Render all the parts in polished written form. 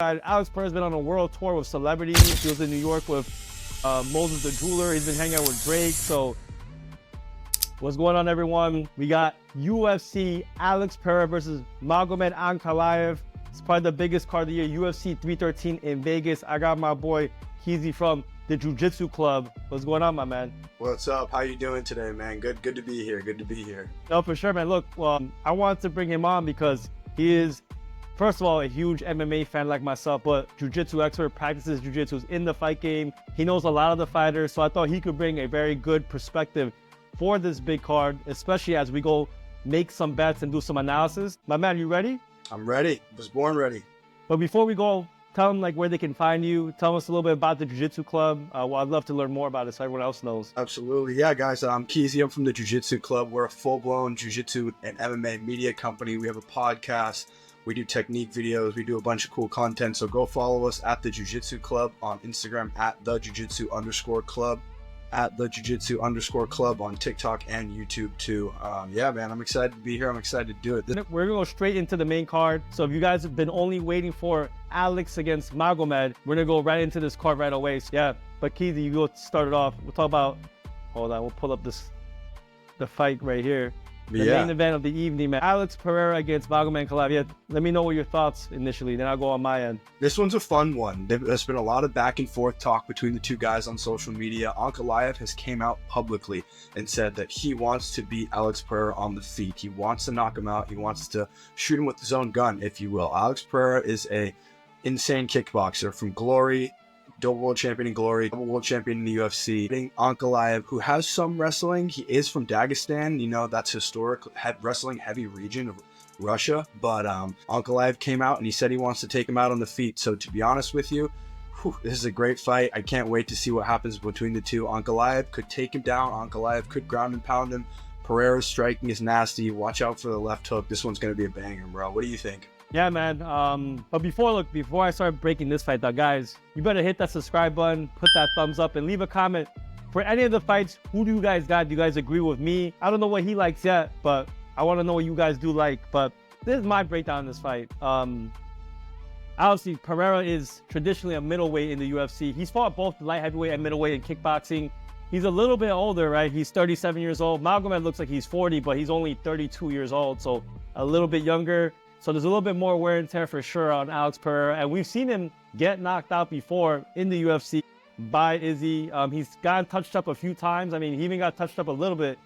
Alex Pereira's been on a world tour with celebrities. He was in New York with Moses the Jeweler. He's been hanging out with Drake. So what's going on, everyone? We got UFC Alex Pereira versus Magomed Ankalaev. It's probably the biggest card of the year, UFC 313 in Vegas. I got my boy Kezi from the Jiu Jitsu Club. What's going on, my man? What's up? How you doing today, man? Good to be here. Good to be here. No, for sure, man. Look, I wanted to bring him on because he is, first of all, a huge MMA fan like myself, but jiu-jitsu expert, practices jiu-jitsu, is in the fight game. He knows a lot of the fighters, so I thought he could bring a very good perspective for this big card, especially as we go make some bets and do some analysis. My man, you ready? I'm ready. Was born ready. But before we go, tell them where they can find you. Tell us a little bit about the Jiu Jitsu Club. Well, I'd love to learn more about it so everyone else knows. Absolutely. Yeah, guys, I'm Kezi. I'm from the Jiu Jitsu Club. We're a full-blown Jiu Jitsu and MMA media company. We have a podcast. We do technique videos. We do a bunch of cool content. So go follow us at the Jiu Jitsu Club on Instagram, at the Jiu Jitsu_Club, at the Jiu Jitsu_Club on TikTok and YouTube too. Yeah, man, I'm excited to be here. I'm excited to do it. We're gonna go straight into the main card. So if you guys have been only waiting for Alex against Magomed, we're gonna go right into this card right away. So yeah, but Kezi, you go start it off. We'll talk about, hold on, we'll pull up the fight right here. The main event of the evening, man. Alex Pereira against Magomed Ankalaev. Yeah, let me know what your thoughts initially, then I'll go on my end. This one's a fun one. There's been a lot of back and forth talk between the two guys on social media. Ankalaev has came out publicly and said that he wants to beat Alex Pereira on the feet. He wants to knock him out. He wants to shoot him with his own gun, if you will. Alex Pereira is a insane kickboxer from Glory, double world champion in Glory, double world champion in the UFC. Ankalaev, who has some wrestling, he is from Dagestan. You know, that's historic wrestling heavy region of Russia. But Ankalaev came out and he said he wants to take him out on the feet. So to be honest with you, this is a great fight. I can't wait to see what happens between the two. Ankalaev could take him down. Ankalaev could ground and pound him. Pereira's striking is nasty. Watch out for the left hook. This one's going to be a banger, bro. What do you think? Yeah, man. But before I start breaking this fight down, guys, you better hit that subscribe button, put that thumbs up, and leave a comment for any of the fights. Who do you guys got? Do you guys agree with me? I don't know what he likes yet, but I want to know what you guys do like. But this is my breakdown of this fight. Obviously, Pereira is traditionally a middleweight in the UFC. He's fought both light heavyweight and middleweight in kickboxing. He's a little bit older, right? He's 37 years old. Magomed looks like he's 40, but he's only 32 years old, so a little bit younger. So there's a little bit more wear and tear for sure on Alex Pereira. And we've seen him get knocked out before in the UFC by Izzy. He's gotten touched up a few times. I mean, he even got touched up a little bit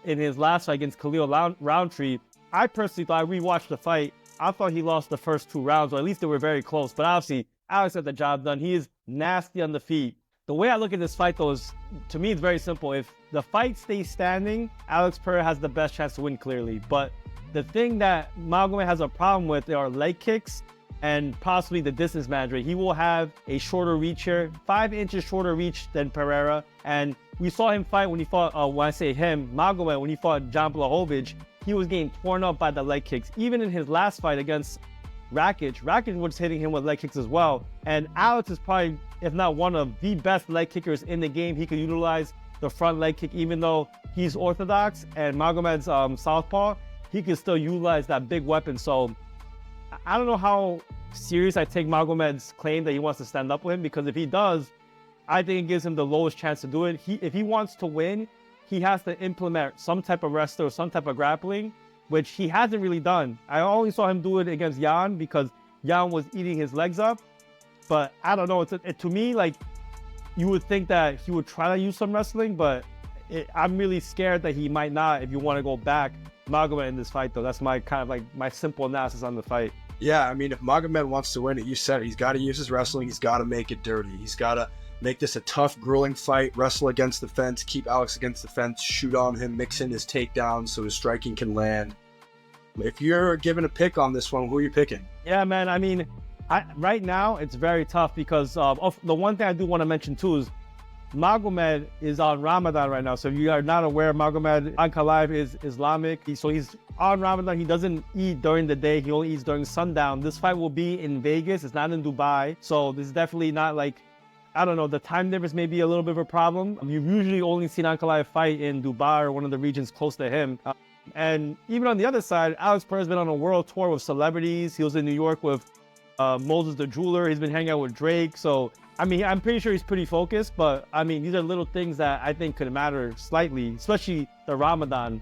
in his last fight against Khalil Roundtree. I personally thought, I rewatched the fight, I thought he lost the first 2 rounds, or at least they were very close. But obviously, Alex got the job done. He is nasty on the feet. The way I look at this fight, though, is, to me, it's very simple. If the fight stays standing, Alex Pereira has the best chance to win, clearly. But the thing that Magomed has a problem with are leg kicks and possibly the distance management. He will have a shorter reach here, 5 inches shorter reach than Pereira. And we saw him fight when he fought, when I say him, Magomed, when he fought Jan Blachowicz, he was getting torn up by the leg kicks. Even in his last fight against Rakic was hitting him with leg kicks as well. And Alex is probably, if not one of the best leg kickers in the game. He could utilize the front leg kick, even though he's orthodox and Magomed's southpaw. He can still utilize that big weapon. So I don't know how serious I take Magomed's claim that he wants to stand up with him, because if he does, I think it gives him the lowest chance to do it. If he wants to win, he has to implement some type of wrestling or some type of grappling, which he hasn't really done. I only saw him do it against Jan because Jan was eating his legs up. But I don't know. To me, like, you would think that he would try to use some wrestling, but I'm really scared that he might not if you want to go back Magomed in this fight, though. That's my kind of like my simple analysis on the fight. Yeah, I mean, if Magomed wants to win it, you said it, he's got to use his wrestling. He's got to make it dirty. He's got to make this a tough, grueling fight, wrestle against the fence, keep Alex against the fence, shoot on him, mix in his takedowns so his striking can land. If you're given a pick on this one, who are you picking? Yeah, man, I mean, right now it's very tough because the one thing I do want to mention too is Magomed is on Ramadan right now. So if you are not aware, Magomed Ankalaev is Islamic. So he's on Ramadan. He doesn't eat during the day. He only eats during sundown. This fight will be in Vegas. It's not in Dubai. So this is definitely not like, I don't know, the time difference may be a little bit of a problem. You've usually only seen Ankalaev fight in Dubai or one of the regions close to him. And even on the other side, Alex Pereira's been on a world tour with celebrities. He was in New York with Moses the jeweler. He's been hanging out with Drake. So, I mean, I'm pretty sure he's pretty focused. But, I mean, these are little things that I think could matter slightly, especially the Ramadan.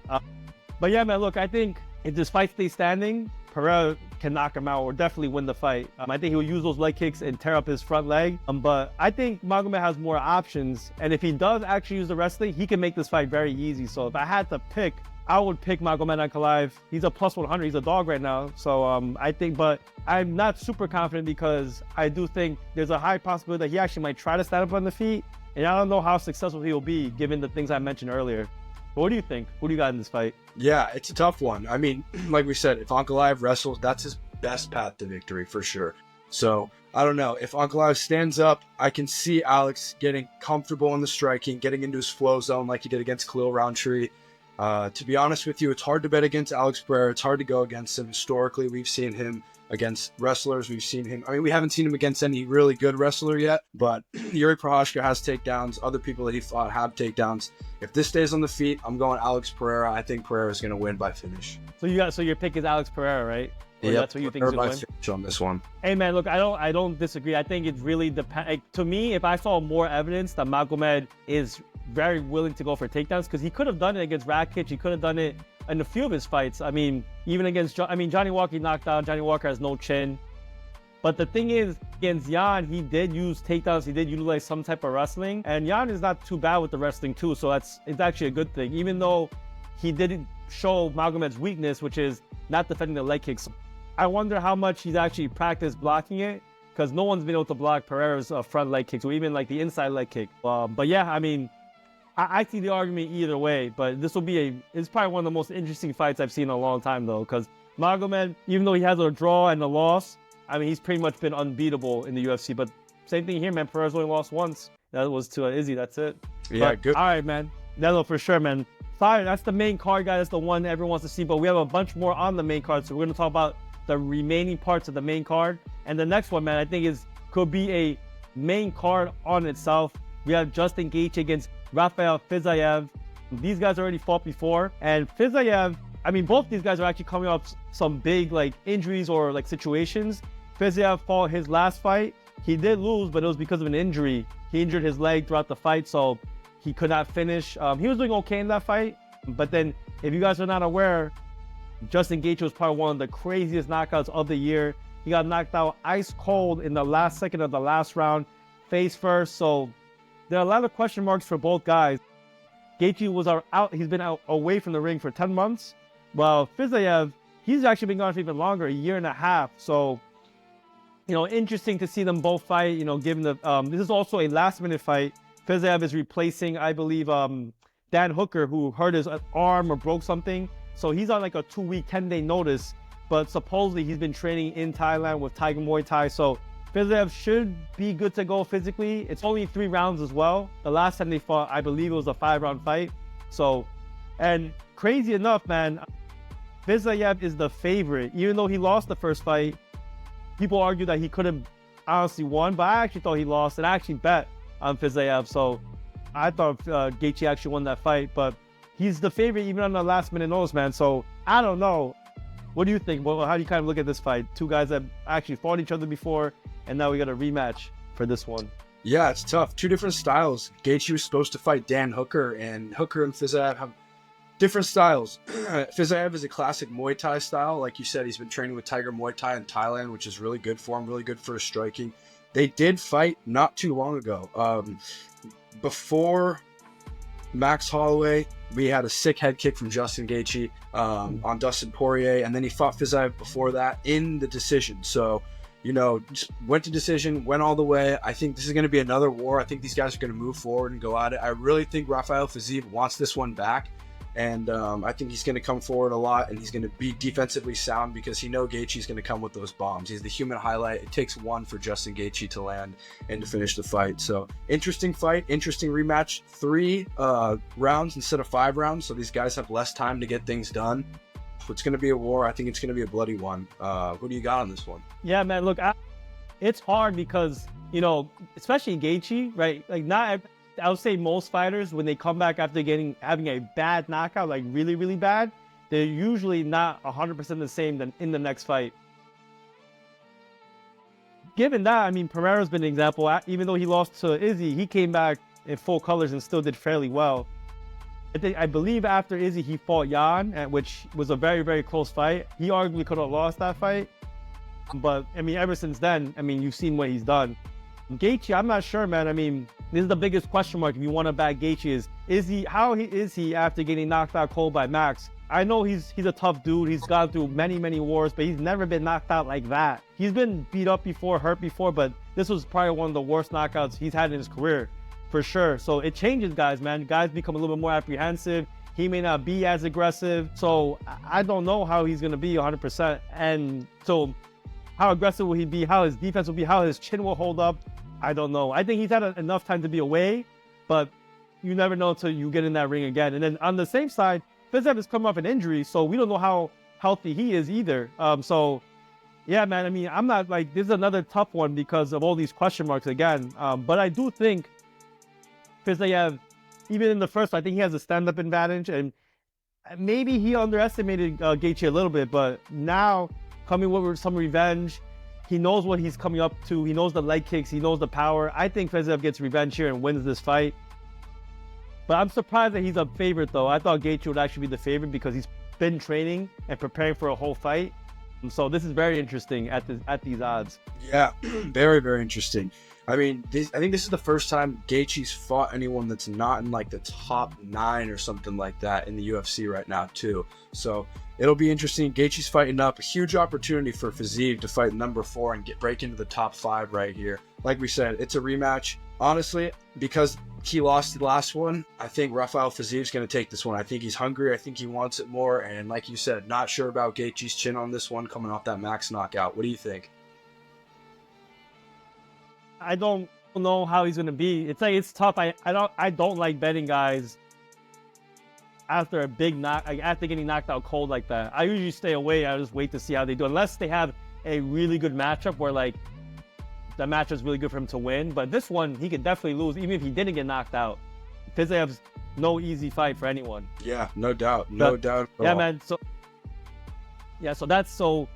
But, yeah, man, look, I think if this fight stays standing, Pereira can knock him out or definitely win the fight. I think he'll use those leg kicks and tear up his front leg. But I think Magomed has more options. And if he does actually use the wrestling, he can make this fight very easy. So if I had to pick, I would pick Magomed Ankalaev. He's a plus 100. He's a dog right now. So I think, but I'm not super confident because I do think there's a high possibility that he actually might try to stand up on the feet. And I don't know how successful he will be given the things I mentioned earlier. But what do you think? Who do you got in this fight? Yeah, it's a tough one. I mean, like we said, if Ankalaev wrestles, that's his best path to victory for sure. So I don't know. If Ankalaev stands up, I can see Alex getting comfortable in the striking, getting into his flow zone like he did against Khalil Rountree. To be honest with you, it's hard to bet against Alex Pereira. It's hard to go against him. Historically, we've seen him against wrestlers. We've seen him. I mean, we haven't seen him against any really good wrestler yet, but Yuri Prochazka has takedowns. Other people that he fought have takedowns. If this stays on the feet, I'm going Alex Pereira. I think Pereira is going to win by finish. So your pick is Alex Pereira, right? Yeah, that's what you think is going to win? Finish on this one. Hey man, look, I don't disagree. I think it really depends. Like, to me, if I saw more evidence that Magomed is very willing to go for takedowns, because he could have done it against Rakic, he could have done it in a few of his fights. I mean, even against Johnny Walker, he knocked out. Johnny Walker has no chin. But the thing is, against Jan, he did use takedowns. He did utilize some type of wrestling, and Jan is not too bad with the wrestling too. So it's actually a good thing, even though he didn't show Magomed's weakness, which is not defending the leg kicks. I wonder how much he's actually practiced blocking it, because no one's been able to block Pereira's front leg kicks or even like the inside leg kick. But yeah, I mean, I see the argument either way, but this will be it's probably one of the most interesting fights I've seen in a long time though, because Magomed, even though he has a draw and a loss, I mean, he's pretty much been unbeatable in the UFC. But same thing here, man. Pereira's only lost once. That was to Izzy. That's it. Yeah, but, good. All right, man. No, for sure, man. Sorry, that's the main card, guys. That's the one everyone wants to see. But we have a bunch more on the main card, so we're going to talk about the remaining parts of the main card. And the next one, man, I think could be a main card on itself. We have Justin Gaethje against Rafael Fiziev. These guys already fought before, and Fiziev, I mean, both these guys are actually coming off some big like injuries or like situations. Fiziev fought his last fight. He did lose, but it was because of an injury. He injured his leg throughout the fight, so he could not finish. He was doing okay in that fight, but then if you guys are not aware, Justin Gaethje was probably one of the craziest knockouts of the year. He got knocked out ice cold in the last second of the last round, face first. So there are a lot of question marks for both guys. Gaethje was out. He's been out away from the ring for 10 months. While Fiziev, he's actually been gone for even longer, a year and a half. So, you know, interesting to see them both fight. You know, given the this is also a last-minute fight. Fiziev is replacing, I believe, Dan Hooker, who hurt his arm or broke something. So he's on like a 2-week, 10-day notice. But supposedly he's been training in Thailand with Tiger Muay Thai. So Fiziev should be good to go physically. It's only 3 rounds as well. The last time they fought, I believe it was a 5-round fight. So, and crazy enough, man, Fiziev is the favorite. Even though he lost the first fight, people argue that he could have honestly won, but I actually thought he lost, and I actually bet on Fiziev. So I thought Gaethje actually won that fight, but he's the favorite even on the last minute notice, man. So I don't know. What do you think? Well, how do you kind of look at this fight? Two guys that actually fought each other before, and now we got a rematch for this one. Yeah, it's tough. 2 different styles. Gaethje was supposed to fight Dan Hooker, and Hooker and Fiziev have different styles. Fiziev is a classic Muay Thai style. Like you said, he's been training with Tiger Muay Thai in Thailand, which is really good for him, really good for his striking. They did fight not too long ago. Before Max Holloway, we had a sick head kick from Justin Gaethje on Dustin Poirier, and then he fought Fiziev before that in the decision. So, you know, just went to decision, went all the way. I think this is going to be another war. I think these guys are going to move forward and go at it. I really think Rafael Fiziev wants this one back, and I think he's going to come forward a lot, and he's going to be defensively sound because he knows Gaethje's going to come with those bombs. He's the human highlight. It takes one for Justin Gaethje to land and to finish the fight. So interesting fight, interesting rematch. 3 rounds instead of 5 rounds, so these guys have less time to get things done. It's going to be a war. I think it's going to be a bloody one. Who do you got on this one? Yeah, man, look, it's hard because, you know, especially Gaethje, right? Like, not, I would say most fighters, when they come back after having a bad knockout, like really, really bad, they're usually not 100% the same than in the next fight. given that, I mean, Pereira's been an example. Even though he lost to Izzy, he came back in full colors and still did fairly well. I believe after Izzy, he fought Jan, which was a very, very close fight. He arguably could have lost that fight. But, I mean, ever since then, I mean, you've seen what he's done. Gaethje, I'm not sure, man. I mean, this is the biggest question mark if you want to back Gaethje how is he after getting knocked out cold by Max? I know he's a tough dude. He's gone through many, many wars, but he's never been knocked out like that. He's been beat up before, hurt before, but this was probably one of the worst knockouts he's had in his career, for sure. So it changes guys, man. Guys become a little bit more apprehensive. He may not be as aggressive. So I don't know how he's going to be 100%. And so how aggressive will he be? How his defense will be? How his chin will hold up? I don't know. I think he's had enough time to be away, but you never know until you get in that ring again. And then on the same side, Fiziev has come off an injury, so we don't know how healthy he is either. So, yeah, man, I mean, I'm not like, this is another tough one because of all these question marks again. But I do think Fiziev, even in the first fight, I think he has a stand-up advantage, and maybe he underestimated Gaethje a little bit, but now coming with some revenge, he knows what he's coming up to. He knows the leg kicks. He knows the power. I think Fiziev gets revenge here and wins this fight. But I'm surprised that he's a favorite, though. I thought Gaethje would actually be the favorite because he's been training and preparing for a whole fight. And so this is very interesting at these odds. Yeah, very, very interesting. I mean, I think this is the first time Gaethje's fought anyone that's not in like the top 9 or something like that in the UFC right now, too. So it'll be interesting. Gaethje's fighting up. A huge opportunity for Fiziev to fight number 4 and break into the top 5 right here. Like we said, it's a rematch. Honestly, because he lost the last one, I think Rafael Fiziev's going to take this one. I think he's hungry. I think he wants it more. And like you said, not sure about Gaethje's chin on this one coming off that Max knockout. What do you think? I don't know how he's going to be. It's like, it's tough. I don't like betting guys after a big knock, like after getting knocked out cold like that. I usually stay away. I just wait to see how they do, unless they have a really good matchup where like the matchup is really good for him to win. But this one, he could definitely lose, even if he didn't get knocked out. Fiziev's no easy fight for anyone. Yeah, no doubt. No doubt. Yeah, man. So, yeah, so that's so.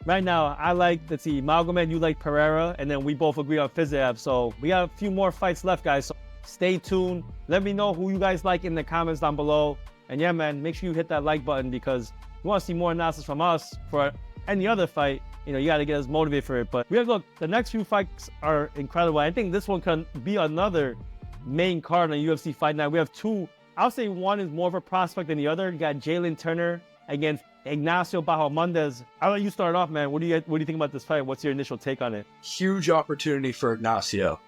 Right now, I like, let's see, Magomed, you like Pereira, and then we both agree on Fiziev. So we got a few more fights left, guys. So stay tuned. Let me know who you guys like in the comments down below. And yeah, man, make sure you hit that like button because you want to see more analysis from us for any other fight. You know, you got to get us motivated for it. But we have, look, the next few fights are incredible. I think this one can be another main card on UFC Fight Night. We have 2. I'll say one is more of a prospect than the other. You got Jalin Turner against Ignacio Bahamondes. I'll let you start off, man. What do you think about this fight? What's your initial take on it? Huge opportunity for Ignacio.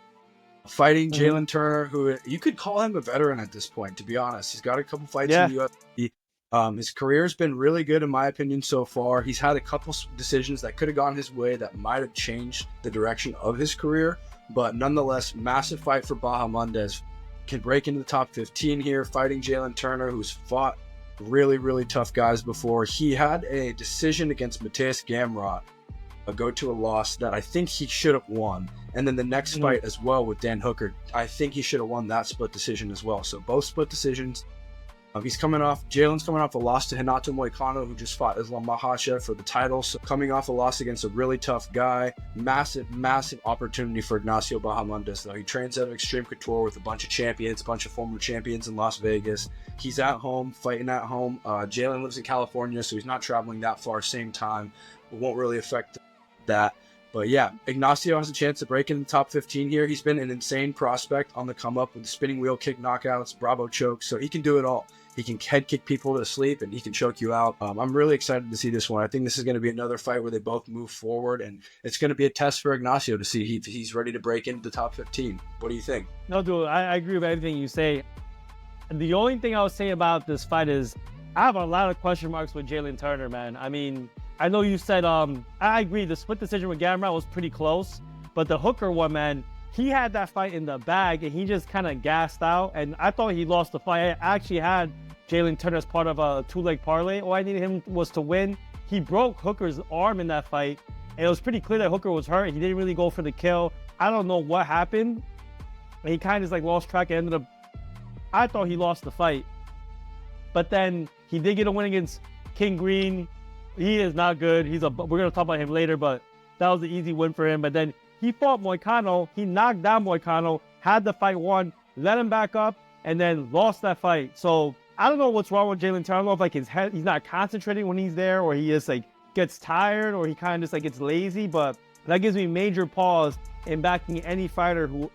Fighting Jalin Turner, who you could call him a veteran at this point, to be honest. He's got a couple fights in the UFC. His career has been really good, in my opinion, so far. He's had a couple decisions that could have gone his way that might have changed the direction of his career. But nonetheless, massive fight for Bahamondes. Can break into the top 15 here, fighting Jalin Turner, who's fought really, really tough guys before. He had a decision against Mateus Gamrot, go to a loss that I think he should have won. And then the next fight as well with Dan Hooker, I think he should have won that split decision as well. So both split decisions. Jalen's coming off a loss to Renato Moicano, who just fought Islam Makhachev for the title. So coming off a loss against a really tough guy. Massive, massive opportunity for Ignacio Bahamondes, though. He trains out of Extreme Couture with a bunch of champions, a bunch of former champions in Las Vegas. He's at home, fighting at home. Jalin lives in California, so he's not traveling that far, same time. It won't really affect that. But yeah, Ignacio has a chance to break in the top 15 here. He's been an insane prospect on the come up with spinning wheel kick knockouts, Bravo chokes, so he can do it all. He can head kick people to sleep and he can choke you out. I'm really excited to see this one. I think this is going to be another fight where they both move forward, and it's going to be a test for Ignacio to see if he's ready to break into the top 15. What do you think? No, dude, I agree with everything you say. The only thing I would say about this fight is I have a lot of question marks with Jalin Turner, man. I mean, I know you said, I agree, the split decision with Gamrot was pretty close, but the Hooker one, man, he had that fight in the bag and he just kind of gassed out, and I thought he lost the fight. I actually had Jalin Turner as part of a 2-leg parlay. All I needed him was to win. He broke Hooker's arm in that fight, and it was pretty clear that Hooker was hurt. He didn't really go for the kill. I don't know what happened. He kind of just like lost track and ended up, I thought he lost the fight. But then he did get a win against King Green. He is not good. We're going to talk about him later, but that was the easy win for him. But then he fought Moicano. He knocked down Moicano, had the fight won, let him back up, and then lost that fight. So I don't know what's wrong with Jalin Turner. I don't know if like his head, he's not concentrating when he's there, or he just like gets tired, or he kind of just like gets lazy. But that gives me major pause in backing any fighter who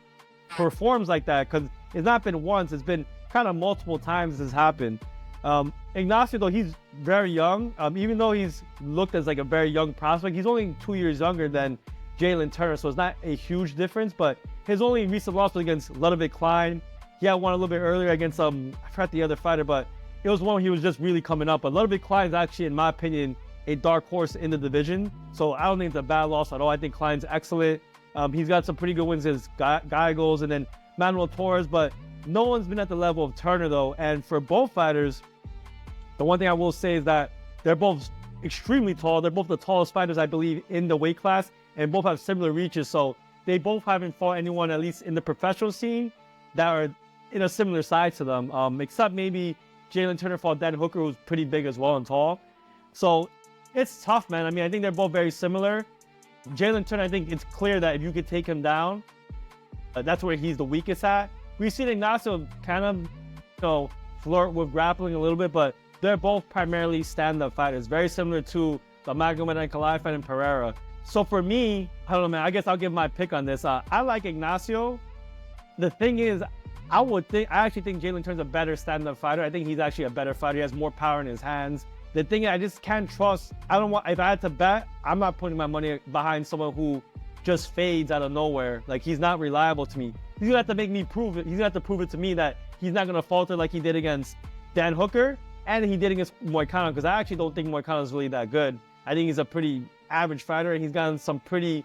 performs like that, because it's not been once, it's been kind of multiple times this has happened. Ignacio, though, he's very young. Even though he's looked as like a very young prospect, he's only 2 years younger than Jalin Turner, so it's not a huge difference. But his only recent loss was against Ludwig Klein. He had one a little bit earlier against I forgot the other fighter, but it was one where he was just really coming up. But Ludwig Klein is actually, in my opinion, a dark horse in the division, so I don't think it's a bad loss at all. I think Klein's excellent. He's got some pretty good wins against Gallegos and then Manuel Torres, but no one's been at the level of Turner, though. And for both fighters, the one thing I will say is that they're both extremely tall. They're both the tallest fighters, I believe, in the weight class, and both have similar reaches. So they both haven't fought anyone, at least in the professional scene, that are in a similar size to them, except maybe Jalin Turner fought Dan Hooker, who's pretty big as well and tall. So it's tough, man. I mean, I think they're both very similar. Jalin Turner, I think it's clear that if you could take him down, that's where he's the weakest at. We've seen Ignacio kind of, flirt with grappling a little bit, but they're both primarily stand-up fighters, very similar to the Magomed and Ankalaev fight in Pereira. So for me, I don't know, man, I guess I'll give my pick on this. I like Ignacio. The thing is, I actually think Jalin Turner's a better stand-up fighter. I think he's actually a better fighter. He has more power in his hands. The thing is, I just can't trust. If I had to bet, I'm not putting my money behind someone who just fades out of nowhere. Like, he's not reliable to me. He's gonna have to make me prove it. He's gonna have to prove it to me that he's not gonna falter like he did against Dan Hooker and he did against Moicano, because I actually don't think Moicano is really that good. I think he's a pretty average fighter, and he's gotten some pretty,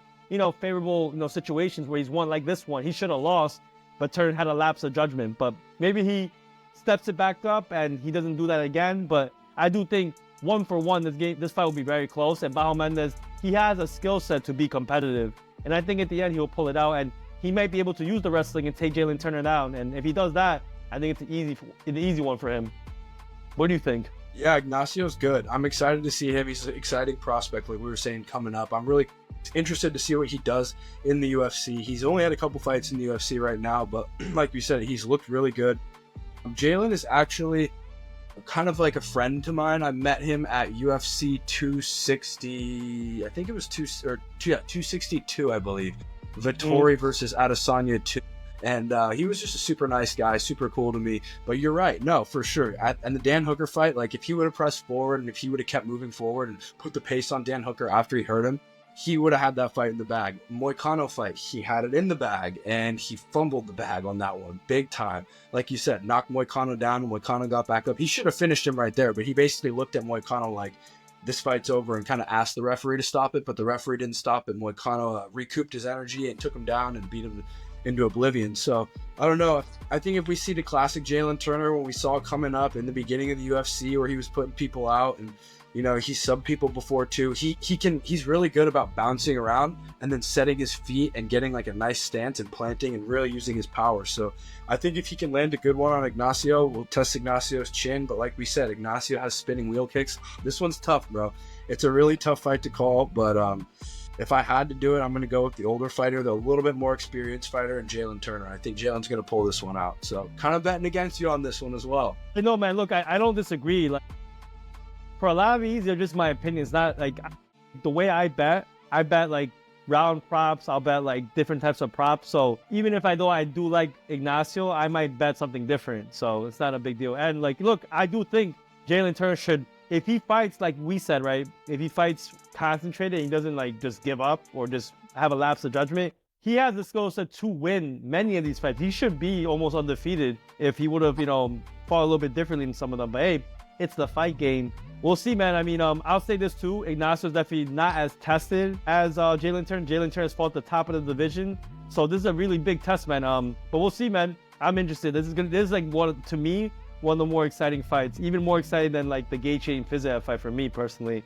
favorable, situations where he's won, like this one. He should have lost, but Turner had a lapse of judgment. But maybe he steps it back up and he doesn't do that again. But I do think 1-for-1, this fight will be very close. And Bahamondes, he has a skill set to be competitive. And I think at the end, he'll pull it out. And he might be able to use the wrestling and take Jalin Turner down. And if he does that, I think it's an easy one for him. What do you think? Yeah, Ignacio's good. I'm excited to see him. He's an exciting prospect, like we were saying, coming up. I'm really interested to see what he does in the UFC. He's only had a couple fights in the UFC right now, but like we said, he's looked really good. Jalin is actually kind of like a friend to mine. I met him at UFC 260. I think it was 262, I believe. Vettori versus Adesanya 2. And he was just a super nice guy, super cool to me. But you're right. No, for sure. And the Dan Hooker fight, like, if he would have pressed forward and if he would have kept moving forward and put the pace on Dan Hooker after he hurt him, he would have had that fight in the bag. Moicano fight, he had it in the bag, and he fumbled the bag on that one, big time. Like you said, knocked Moicano down, and Moicano got back up. He should have finished him right there, but he basically looked at Moicano like, this fight's over, and kind of asked the referee to stop it, but the referee didn't stop it. Moicano recouped his energy and took him down and beat him into oblivion. So I don't know. I think if we see the classic Jalin Turner when we saw it coming up in the beginning of the UFC, where he was putting people out and he subbed people before too, he's really good about bouncing around and then setting his feet and getting like a nice stance and planting and really using his power. So I think if he can land a good one on Ignacio, we'll test Ignacio's chin. But like we said, Ignacio has spinning wheel kicks. This one's tough, bro. It's a really tough fight to call, but if I had to do it, I'm going to go with the older fighter, the little bit more experienced fighter, and Jalin Turner. I think Jalen's going to pull this one out. So kind of betting against you on this one as well. No, man, look, I don't disagree. Like, for a lot of these, they're just my opinion. It's not like the way I bet like round props. I'll bet like different types of props. So even if I do like Ignacio, I might bet something different. So it's not a big deal. And like, look, I do think Jalin Turner should, if he fights like we said, right? If he fights concentrated, he doesn't like just give up or just have a lapse of judgment. He has the skill set to win many of these fights. He should be almost undefeated if he would have, fought a little bit differently in some of them. But hey, it's the fight game. We'll see, man. I mean, I'll say this too. Ignacio's definitely not as tested as Jalin Turner. Jalin Turner has fought the top of the division. So this is a really big test, man. But we'll see, man. I'm interested. This is like one of the more exciting fights. Even more exciting than like the Gaethje and Fiziev fight for me personally.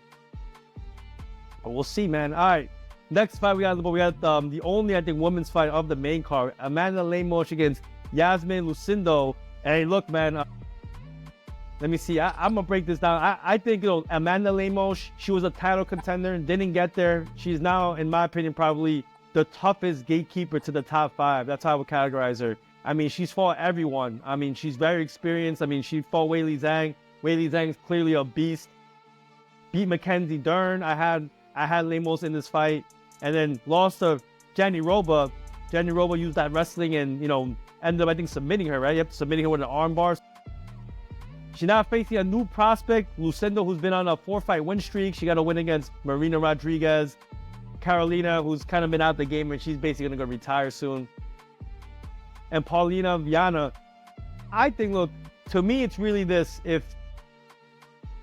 But we'll see, man. All right. Next fight we got the only, I think, women's fight of the main card. Amanda Lemos against Yasmin Lucindo. And hey, look, man. Let me see. I'm gonna break this down. I think, you know, Amanda Lemos, she was a title contender, didn't get there. She's now, in my opinion, probably the toughest gatekeeper to the top 5. That's how I would categorize her. I mean, she's fought everyone. I mean, she's very experienced. I mean, she fought Weili Zhang. Weili Zhang's clearly a beast. Beat Mackenzie Dern. I had Lemos in this fight, and then lost to Jenny Roba. Jenny Roba used that wrestling and, you know, ended up, I think, submitting her, right? Yep, submitting her with an arm bar. She's now facing a new prospect, Lucindo, who's been on a 4-fight win streak. She got a win against Marina Rodriguez. Carolina, who's kind of been out the game, and she's basically going to go retire soon. And Paulina Viana. I think, look, to me, it's really this. If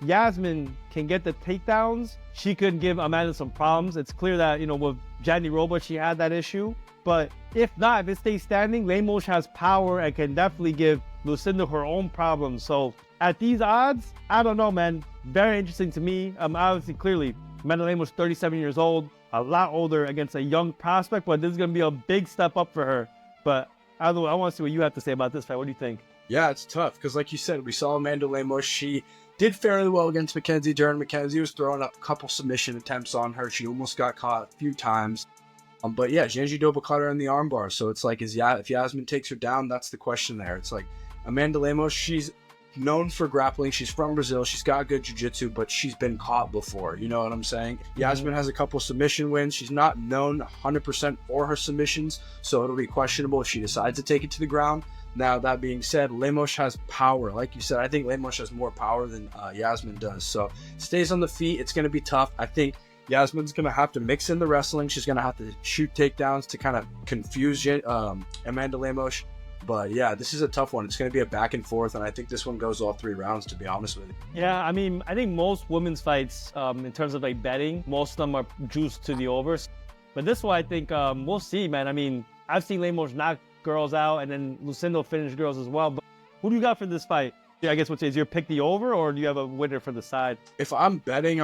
Yasmin can get the takedowns, she could give Amanda some problems. It's clear that, you know, with Jenny Roba, she had that issue. But if not, if it stays standing, Lemos has power and can definitely give Lucindo her own problems. So at these odds, I don't know, man. Very interesting to me. Obviously, clearly, Amanda Lemos, 37 years old, a lot older against a young prospect, but this is going to be a big step up for her. But I want to see what you have to say about this fight. What do you think? Yeah, it's tough because, like you said, we saw Amanda Lemos. She did fairly well against Mackenzie Dern. Mackenzie was throwing up a couple submission attempts on her. She almost got caught a few times. But yeah, Janji Doba caught her in the armbar. So it's like, if Yasmin takes her down, that's the question there. It's like, Amanda Lemos, she's known for grappling. She's from Brazil. She's got good jiu-jitsu, but she's been caught before. You know what I'm saying? Yasmin has a couple submission wins. She's not known 100% for her submissions, so it'll be questionable if she decides to take it to the ground. Now, that being said, Lemos has power. Like you said, I think Lemos has more power than Yasmin does. So stays on the feet. It's going to be tough. I think Yasmin's going to have to mix in the wrestling. She's going to have to shoot takedowns to kind of confuse Amanda Lemos. But yeah, this is a tough one. It's going to be a back and forth, and I think this one goes all 3 rounds, to be honest with you. Yeah, I mean, I think most women's fights, in terms of like betting, most of them are juiced to the overs. But this one, I think we'll see, man. I mean, I've seen Lemos knock girls out, and then Lucindo finish girls as well. But who do you got for this fight? Yeah, I guess is your pick the over, or do you have a winner for the side? If I'm betting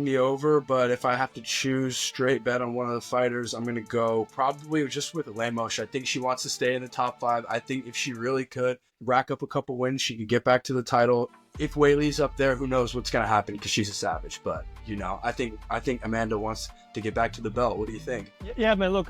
the over, but if I have to choose straight bet on one of the fighters, I'm going to go probably just with Lemos. I think she wants to stay in the top 5. I think if she really could rack up a couple wins, she could get back to the title. If Weili's up there, who knows what's going to happen because she's a savage. But, you know, I think Amanda wants to get back to the belt. What do you think? Yeah, man, look,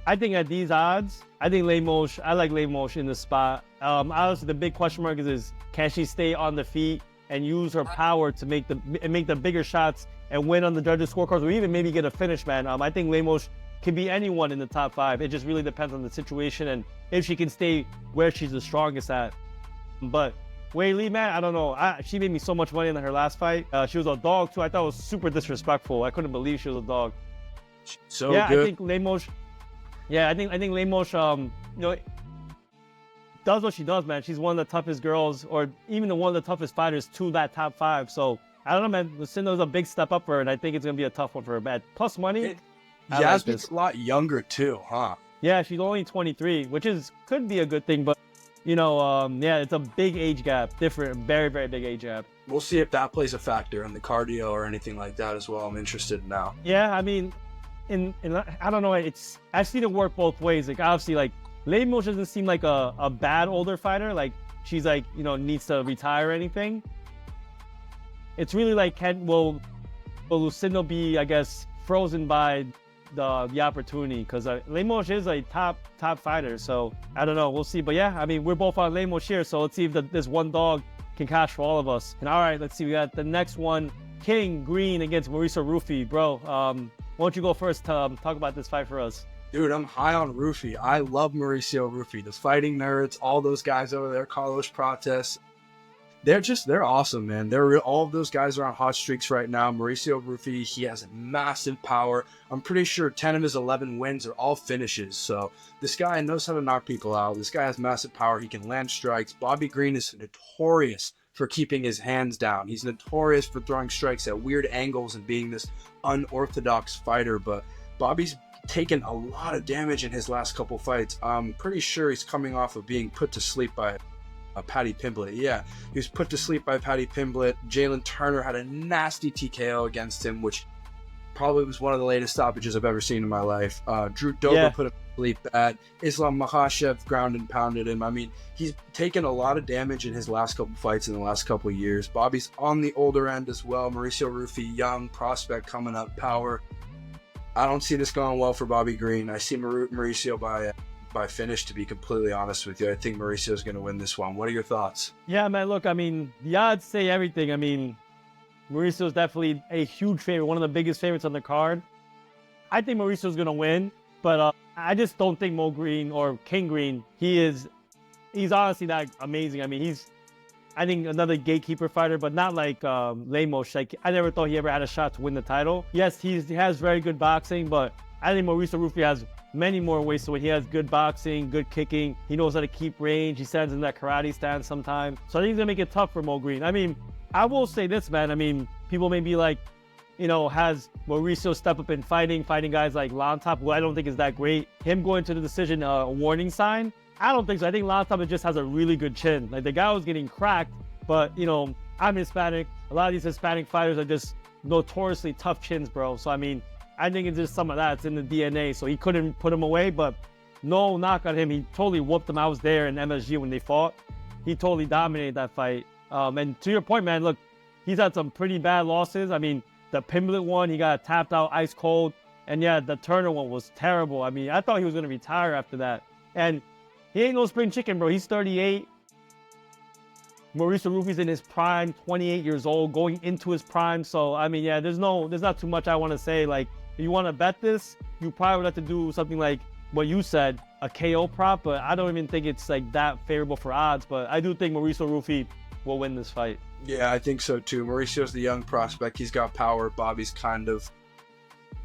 I think at these odds, I like Lemos in the spot. Obviously, the big question mark is can she stay on the feet and use her power to make the bigger shots and win on the judges' scorecards, or even maybe get a finish, man. I think Lemos can be anyone in the top 5. It just really depends on the situation and if she can stay where she's the strongest at. But Weili, man, I don't know. She made me so much money in her last fight. She was a dog too. I thought it was super disrespectful. I couldn't believe she was a dog. So yeah, good. I think Lemos. Yeah, I think Lemos, you know, does what she does, man. She's one of the toughest girls, or even one of the toughest fighters to that top 5. So I don't know, man. Lucindo's a big step up for her, and I think it's gonna be a tough one for her. But plus money, Yasmin's a lot younger too, huh? Yeah, she's only 23, which could be a good thing, but you know, yeah, it's a big age gap, very, very big age gap. We'll see if that plays a factor in the cardio or anything like that as well. I'm interested now. Yeah, I mean, I don't know. I've seen it work both ways. Like obviously, like Lemos doesn't seem like a bad older fighter. Like she's like, you know, needs to retire or anything. It's really like will Lucindo be, I guess, frozen by the opportunity? Because Lemos is a top fighter. So I don't know. We'll see. But yeah, I mean, we're both on Lemos here. So let's see if this one dog can cash for all of us. And all right, let's see. We got the next one: King Green against Mauricio Ruffy, bro. Why don't you go first to talk about this fight for us? Dude, I'm high on Ruffy. I love Mauricio Ruffy. The Fighting Nerds, all those guys over there, Carlos Prates. They're awesome, man. All of those guys are on hot streaks right now. Mauricio Ruffy, he has massive power. I'm pretty sure 10 of his 11 wins are all finishes. So this guy knows how to knock people out. This guy has massive power. He can land strikes. Bobby Green is notorious for keeping his hands down. He's notorious for throwing strikes at weird angles and being this unorthodox fighter, but Bobby's taken a lot of damage in his last couple fights. I'm pretty sure he's coming off of being put to sleep by Paddy Pimblett. Yeah, he was put to sleep by Paddy Pimblett. Jalin Turner had a nasty TKO against him, which probably was one of the latest stoppages I've ever seen in my life. Drew Dober put him to sleep bad. Islam Makhachev ground and pounded him. I mean, he's taken a lot of damage in his last couple fights in the last couple of years. Bobby's on the older end as well. Mauricio Ruffy, young prospect coming up, power. I don't see this going well for Bobby Green. I see Mauricio by finish, to be completely honest with you. I think Mauricio is going to win this one. What are your thoughts? Yeah, man, look, I mean, the odds say everything. I mean, Mauricio is definitely a huge favorite, one of the biggest favorites on the card. I think Mauricio is going to win, but I just don't think Mo Green or King Green, he's honestly not amazing. I mean, I think another gatekeeper fighter, but not like Lemos. Like, I never thought he ever had a shot to win the title. Yes, he has very good boxing, but I think Mauricio Ruffy has many more ways to win. He has good boxing, good kicking. He knows how to keep range. He stands in that karate stance sometimes. So I think he's going to make it tough for Mo Green. I mean, I will say this, man. I mean, people may be like, has Mauricio step up in fighting guys like Lontop, who I don't think is that great. Him going to the decision, a warning sign? I don't think so. I think Lontop just has a really good chin. Like, the guy was getting cracked, but, I'm Hispanic. A lot of these Hispanic fighters are just notoriously tough chins, bro. So, I mean, I think it's just some of that. It's in the DNA. So he couldn't put him away, but no knock on him. He totally whooped him. I was there in MSG when they fought. He totally dominated that fight. And to your point, man, look, he's had some pretty bad losses. I mean, the Pimblett one, he got tapped out ice cold. And yeah, the Turner one was terrible. I mean, I thought he was going to retire after that. And he ain't no spring chicken, bro. He's 38. Mauricio Ruffy's in his prime, 28 years old, going into his prime. So, I mean, yeah, there's not too much I want to say. Like, if you want to bet this, you probably would have to do something like what you said, a KO prop, but I don't even think it's like that favorable for odds. But I do think Mauricio Ruffy will win this fight. Yeah, I think so too. Mauricio's the young prospect. He's got power. Bobby's kind of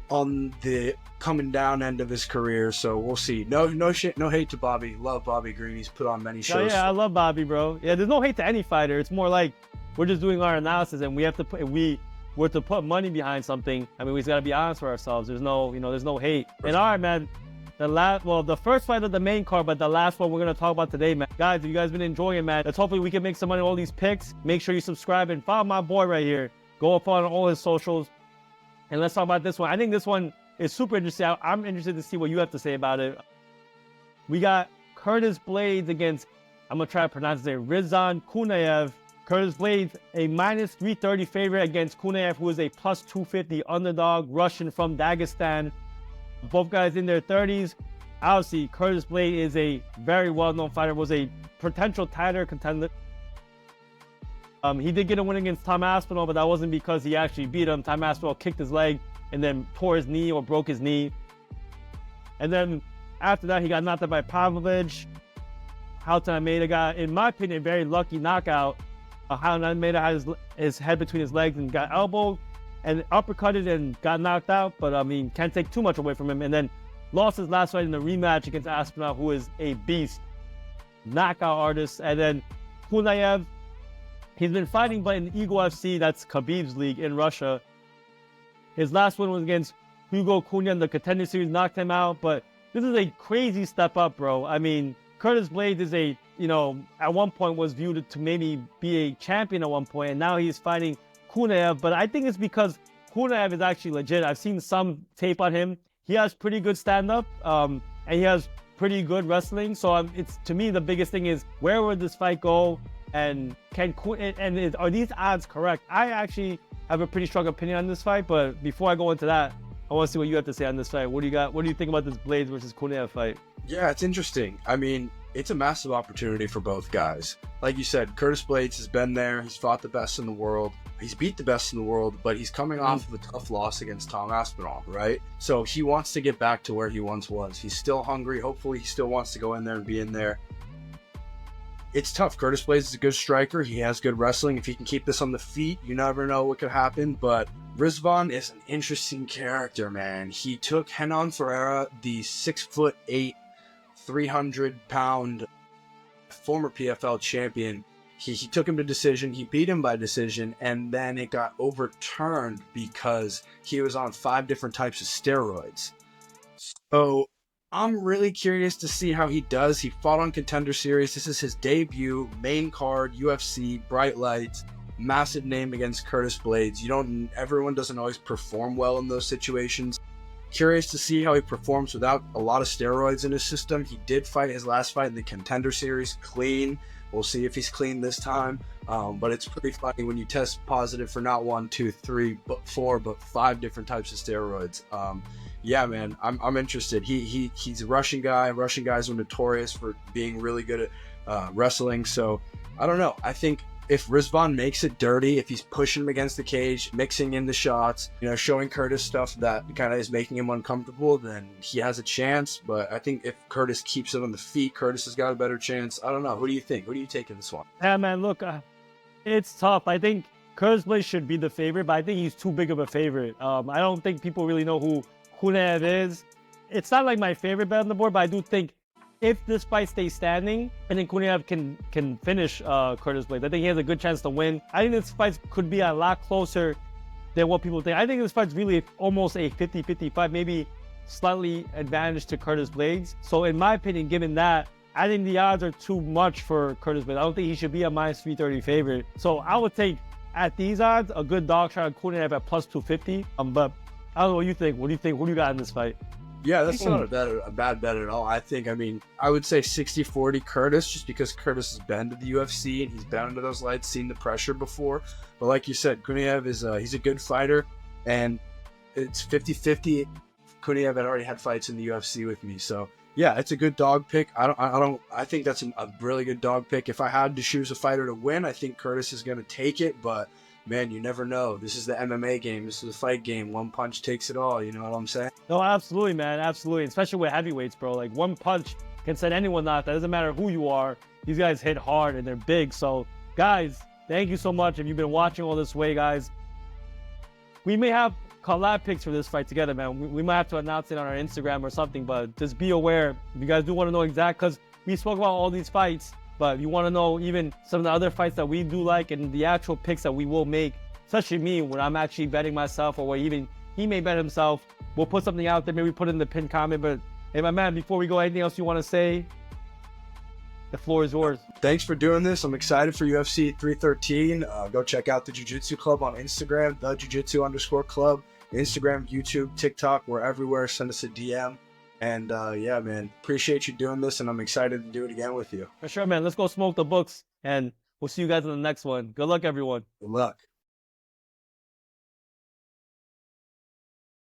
on the coming down end of his career, so we'll see. No hate to Bobby. Love Bobby Green. He's put on many shows. Oh, yeah, I love Bobby, bro. Yeah, there's no hate to any fighter. It's more like we're just doing our analysis, and we have to put, if we were to put money behind something, I mean, we just got to be honest with ourselves. There's no, there's no hate. And all right, man, the first fight of the main card, but the last one we're going to talk about today, man. Guys, if you guys been enjoying it, man, let's hopefully we can make some money on all these picks. Make sure you subscribe and follow my boy right here. Go up on all his socials. And let's talk about this one. I think this one is super interesting. I'm interested to see what you have to say about it. We got Curtis Blaydes against, I'm going to try to pronounce his name, Rizan Kunaev. Curtis Blaydes, a minus 330 favorite against Kunaev, who is a plus 250 underdog, Russian from Dagestan. Both guys in their 30s. Obviously, Curtis Blaydes is a very well-known fighter, was a potential title contender. He did get a win against Tom Aspinall, but that wasn't because he actually beat him. Tom Aspinall kicked his leg and then tore his knee or broke his knee. And then after that, he got knocked out by Pavlovich. Halton Almeida got, in my opinion, a very lucky knockout. Halton Almeida had his head between his legs and got elbowed and uppercutted and got knocked out. But, I mean, can't take too much away from him. And then lost his last fight in the rematch against Aspinall, who is a beast. Knockout artist. And then Kunaev, he's been fighting, but in Eagle FC, that's Khabib's league in Russia. His last one was against Hugo Cunha in the Contender Series, knocked him out. But this is a crazy step up, bro. I mean, Curtis Blaydes is a, at one point was viewed to maybe be a champion at one point, and now he's fighting Kunaev. But I think it's because Kunaev is actually legit. I've seen some tape on him. He has pretty good stand-up, and he has pretty good wrestling. So it's, to me, the biggest thing is, where would this fight go? And are these odds correct? I actually have a pretty strong opinion on this fight, but before I go into that, I want to see what you have to say on this fight. What do you got? What do you think about this Blaydes versus Kunaev fight? Yeah, it's interesting. I mean, it's a massive opportunity for both guys. Like you said, Curtis Blaydes has been there. He's fought the best in the world. He's beat the best in the world, but he's coming off of a tough loss against Tom Aspinall, right? So he wants to get back to where he once was. He's still hungry. Hopefully, he still wants to go in there and be in there. It's tough. Curtis Blaydes is a good striker. He has good wrestling. If he can keep this on the feet, you never know what could happen. But Rizvan is an interesting character, man. He took Renan Ferreira, the 6'8", 300-pound former PFL champion. He took him to decision. He beat him by decision, and then it got overturned because he was on 5 different types of steroids. So I'm really curious to see how he does. He fought on Contender Series. This is his debut, main card, UFC, bright lights, massive name against Curtis Blaydes. Everyone doesn't always perform well in those situations. Curious to see how he performs without a lot of steroids in his system. He did fight his last fight in the Contender Series clean. We'll see if he's clean this time. But it's pretty funny when you test positive for not 1, 2, 3, but 4, but 5 different types of steroids. Yeah, man, I'm interested. He's a Russian guy. Russian guys are notorious for being really good at wrestling. So I don't know. I think if Rizvan makes it dirty, if he's pushing him against the cage, mixing in the shots, showing Curtis stuff that kind of is making him uncomfortable, then he has a chance. But I think if Curtis keeps it on the feet, Curtis has got a better chance. I don't know. Who do you think? Who do you take in this one? Yeah, man, look, it's tough. I think Curtis Blaydes should be the favorite, but I think he's too big of a favorite. I don't think people really know who Kunaev is. It's not like my favorite bet on the board, but I do think if this fight stays standing, I think Kunaev can finish Curtis Blaydes. I think he has a good chance to win. I think this fight could be a lot closer than what people think. I think this fight's really almost a 50-55, maybe slightly advantage to Curtis Blaydes. So in my opinion, given that, I think the odds are too much for Curtis Blaydes. I don't think he should be a minus 330 favorite. So I would take, at these odds, a good dog shot on Kunaev at plus 250. But I don't know what you think. What do you think? Who do you got in this fight? Yeah, that's not a bad bet at all. I would say 60-40 Curtis, just because Curtis has been to the UFC and he's been into those lights, seen the pressure before. But like you said, Kunaev he's a good fighter, and it's 50-50. Kunaev had already had fights in the UFC with me, so yeah, it's a good dog pick. I think that's a really good dog pick. If I had to choose a fighter to win, I think Curtis is going to take it, but man, you never know. This is the MMA game. This is a fight game. One punch takes it all. You know what I'm saying? No, absolutely, man. Absolutely. Especially with heavyweights, bro. Like, one punch can set anyone out. That doesn't matter who you are. These guys hit hard and they're big. So, guys, thank you so much. If you've been watching all this way, guys, we may have collab picks for this fight together, man. We might have to announce it on our Instagram or something, but just be aware. If you guys do want to know exact, because we spoke about all these fights, but if you want to know even some of the other fights that we do like and the actual picks that we will make, especially me when I'm actually betting myself, or where even he may bet himself, we'll put something out there. Maybe put it in the pinned comment. But hey, my man, before we go, anything else you want to say? The floor is yours. Thanks for doing this. I'm excited for UFC 313. Go check out the Jiu Jitsu Club on Instagram, the Jiu Jitsu _club, Instagram, YouTube, TikTok. We're everywhere. Send us a DM. And yeah, man, appreciate you doing this, and I'm excited to do it again with you. For sure, man. Let's go smoke the books, and we'll see you guys in the next one. Good luck, everyone. Good luck.